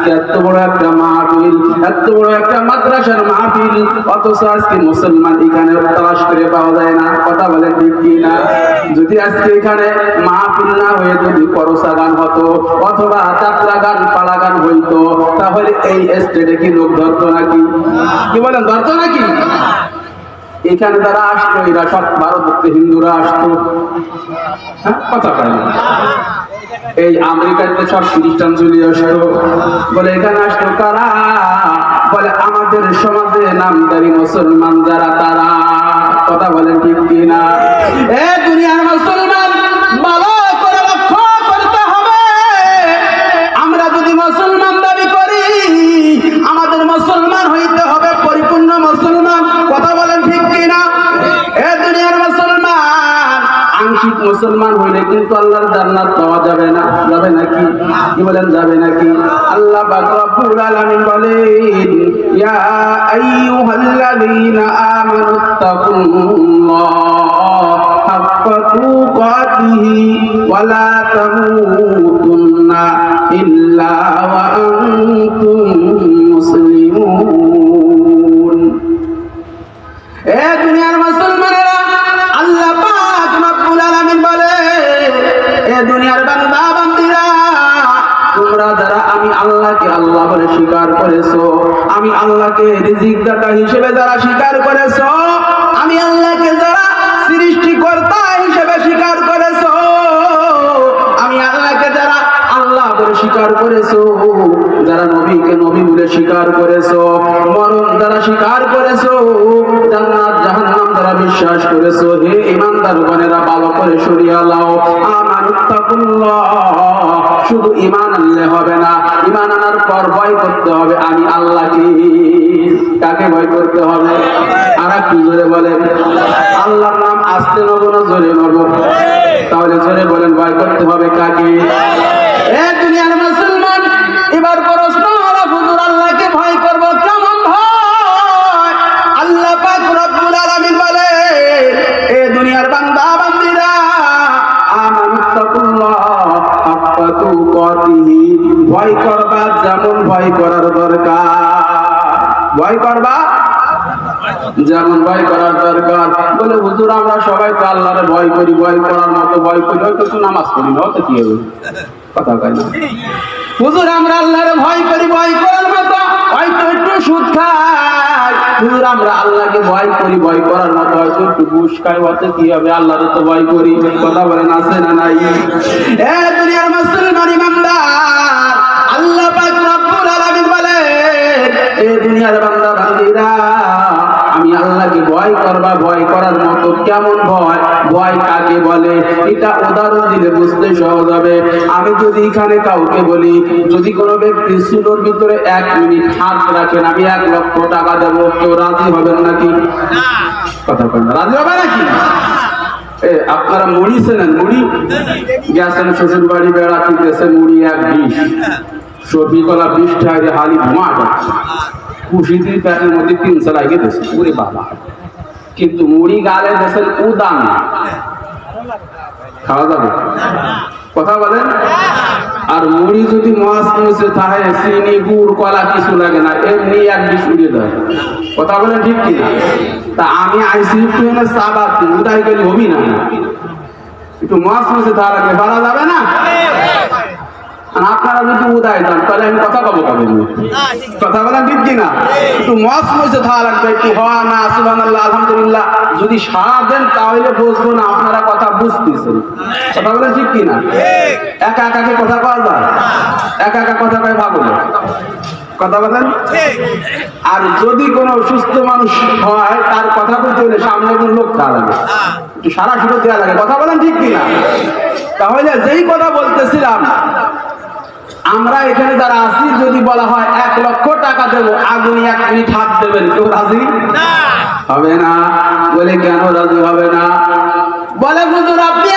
আজকে এত বড় একটা মাহফিল, এত বড় একটা মাদ্রাসার মাহফিল, অথচ আজকে মুসলমান এখানে তালাশ করে পাওয়া যায় না। কথা বলে ঠিক কি না? যদি আজকে এখানে মাহফিল না হয়ে যদি করসা গান হতো অথবা যাত্রা গান পালা গান হইতো, তাহলে এই স্টেজে কি লোক ধরতো নাকি? কি বলেন, ধরতো নাকি? এখানে যারা আসতো এরা সব ভারতের হিন্দুরা আসতো, হ্যাঁ কথা বলে না। এই আমেরিকাতে সব খ্রিস্টান চলে আসতো, বলে এখানে আসতো কারা? বলে আমাদের সমাজে নামদারি মুসলমান যারা তারা। কথা বলেন ঠিক কিনা? এ দুনিয়ার মুসলমান ভালো করে লক্ষ্য করতে হবে। আমরা যদি মুসলমান দাবি করি, আমাদের মুসলমান হইতে হবে পরিপূর্ণ মুসলমান। কথা বলেন ঠিক কিনা? এ দুনিয়ার মুসলমান আংশিক মুসলমান হইলে কিন্তু আল্লাহর জান্নাত পাওয়া যাবে না। যাবে নাকি? কি বলেন, যাবে নাকি? আল্লাহ পাক রব্বুল আলামিন বলেন, ইয়া আইয়ুহাল্লাযীনা আমানুত্তাকুল্লাহ হাক্কা তুকাতিহি ওয়া লা তামুতুন্না ইল্লা ওয়া আনতুম মুসলিমুন। এ দুনিয়ার মুসলমানেরা, আল্লাহ পাক রব্বুল আলামিন বলে, এ দুনিয়ার বান্দা বান্দীরা, তোমরা যারা আমি আল্লাহকে আল্লাহ বলে স্বীকার করেছো, আমি আল্লাহকে রিজিক দাতা হিসেবে যারা স্বীকার করেছো, আমি আল্লাহকে যারা সৃষ্টিকর্তা হিসেবে স্বীকার করেছো, আমি আল্লাহকে যারা আল্লাহ বলে স্বীকার করেছো, যারা নবীকে নবী বলে স্বীকার করেছো, মরণ যারা স্বীকার করেছো, জান্নাত জাহান্নাম যারা বিশ্বাস করেছো, হে ঈমানদার গণেরা ভালো করে সরিয়া লাও। আমানুত্তাকুল্লাহ, শুধু ঈমান আনলে হবে না, ঈমান আনার পর ভয় করতে হবে আমি আল্লাহকে। কাকে ভয় করতে হবে? আর একটু জোরে বলেন, আল্লাহর নাম আস্তে নেবো না জোরে নেবো? তাহলে জোরে বলেন, ভয় করতে হবে কাকে? এ দুনিয়ার মুসলমান, এবার প্রশ্ন হলো, হুজুর আল্লাহকে ভয় করব কেমন ভয়? আল্লাহ পাক রব্বুল আলামিন বলে, এ দুনিয়ার বান্দা বান্দীরা, আমানুত্তাকুল্লাহ হাক্কা তুকাতিহি, ভয় করবা যেমন ভয় করার দরকার। ভয় করবা যেমন ভয় করার দরকার। বলে হুজুর আমরা সবাই তো আল্লাহরে ভয় করি, ভয় করার মতো ভয় করি, হয়তো একটু নামাজ পড়ি না, তো কি হবে? কথা কয় না। হুজুর আমরা আল্লাহরে ভয় করি, ভয় করার মতো, হয়তো একটু সুদ খাই। হুজুর আমরা আল্লাহকে ভয় করি, ভয় করার মতো, হয়তো একটু ঘুষ খাই, হয়তো কি হবে? আল্লাহরে তো ভয় করি। কথা বলেন, আছে না নাই? এ দুনিয়ার মুসলমান ইমানদার, আল্লাহ পাক রব্বুল আলামিন বলে, এ দুনিয়ার বান্দা বান্দীরা, আমি আল্লাহকে ভয় করবা, ভয় করার মতো কেমন ভয়? ভয় কাকে বলে? এটা উদাহরণ দিলে বুঝতে সহজ হবে। আমি যদি এখানে কাউকে বলি, যদি কোনো ব্যক্তি চুলোর ভিতরে 1 মিনিট হাত রাখেন, আমি 1 লক্ষ টাকা দেবো, কেউ রাজি হবেন নাকি? কথা বলেন, রাজি হবে নাকি? আপনারা মুড়ি চেনেন? মুড়ি গেছেন শ্বশুর বাড়ি বেড়াতে, গেছে মুড়ি 1 20, সবজি কলা 20 টাকা হালি ধোঁয়া যাচ্ছে, খুশির প্যাকের মধ্যে 3 চালাই গেছে, ওরে বাবা। কিন্তু মুড়ি গালে দেশের উদান, খাওয়া যাবে? কথা বলেন। আর মুড়ি যদি মাছ মুছে থাকে, চিনি গুড় কলা কিছু লাগে না, এমনি 1 20 উড়িয়ে দেয়। কথা বলেন ঠিক কিনা? তা আমি আইসি একটু এনে চা বাদ উদাই গেলে হবি না, একটু মাছ মুছে তা লাগবে, পারা যাবে না? আপনারা যদি উদায় দেন তাহলে আমি কথা বলবো কবে? কথা বলেন ঠিক কিনা? একটু মস মসে থাকা লাগবে, একটু হওয়া না সুবহানাল্লাহ আলহামদুলিল্লাহ যদি সারা দেন তাহলে বুঝবো না আপনারা কথা বুঝতেছেন। কথা বলেন ঠিক কিনা? একা একাকে কথা পাওয়া যায়? একা একা কথা কয় ভাবলো? কথা বলেন। আর যদি কোনো সুস্থ মানুষ হয় তার কথা বলতে হলে সামনে কোন লোক থাকা লাগে, একটু সারা সুযোগ দেওয়া লাগে। কথা বলেন ঠিক কিনা? তাহলে যেই কথা বলতেছিলাম, আমরা এখানে যারা আছি, যদি বলা হয় 1 লক্ষ টাকা দেবো, আগুন 1 মিনিট হাত দেবেন, কেউ রাজি হবে না। বলে কেন রাজি হবে না? বলে হুজুর আপনি